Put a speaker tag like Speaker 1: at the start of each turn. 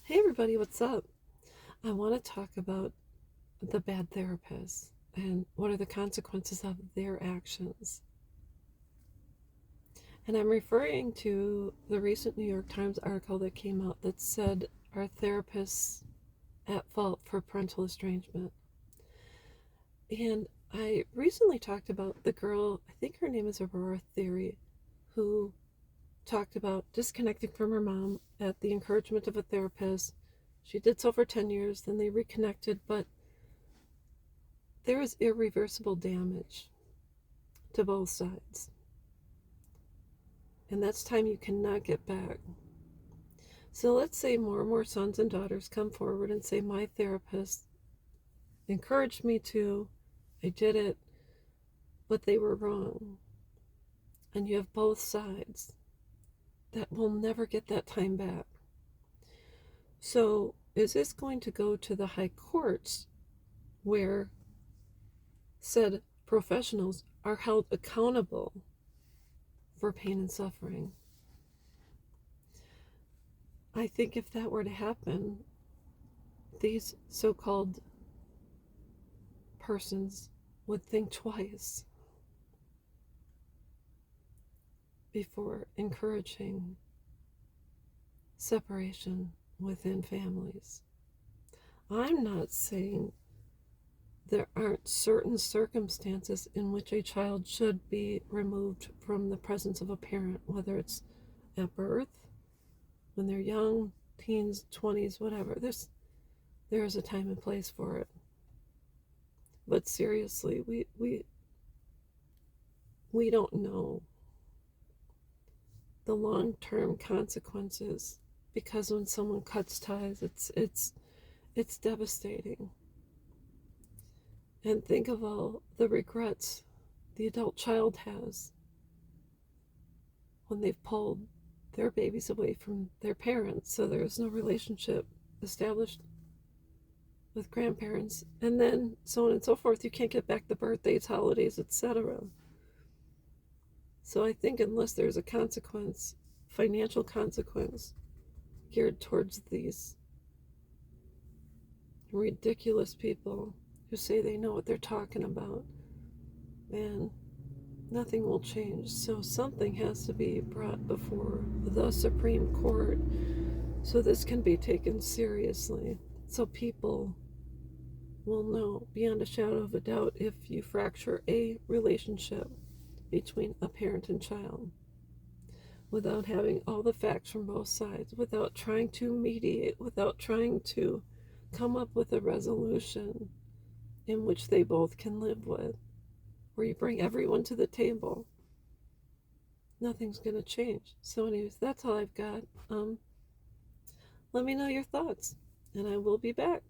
Speaker 1: Hey everybody, what's up? I want to talk about the bad therapists and what are the consequences of their actions. And I'm referring to the recent New York Times article that came out that said, are therapists at fault for parental estrangement? And I recently talked about the girl, I think her name is Aurora Theory, who talked about disconnecting from her mom at the encouragement of a therapist. She did so for 10 years, then they reconnected, but there is irreversible damage to both sides. And that's time you cannot get back. So let's say more and more sons and daughters come forward and say, my therapist encouraged me to, I did it, but they were wrong. And you have both sides that will never get that time back. So is this going to go to the high courts where said professionals are held accountable for pain and suffering? I think if that were to happen, these so-called persons would think twice before encouraging separation within families. I'm not saying there aren't certain circumstances in which a child should be removed from the presence of a parent, whether it's at birth, when they're young, teens, 20s, whatever. There is a time and place for it. But seriously, we don't know the long-term consequences, because when someone cuts ties, it's devastating. And think of all the regrets the adult child has when they've pulled their babies away from their parents, so there's no relationship established with grandparents, and then so on and so forth. You can't get back the birthdays, holidays, etc. So I think unless there's a consequence, financial consequence, geared towards these ridiculous people who say they know what they're talking about, man, nothing will change. So something has to be brought before the Supreme Court so this can be taken seriously, so people will know beyond a shadow of a doubt if you fracture a relationship between a parent and child without having all the facts from both sides, without trying to mediate, without trying to come up with a resolution in which they both can live with, where you bring everyone to the table, nothing's going to change. So anyways, that's all I've got. Let me know your thoughts, and I will be back.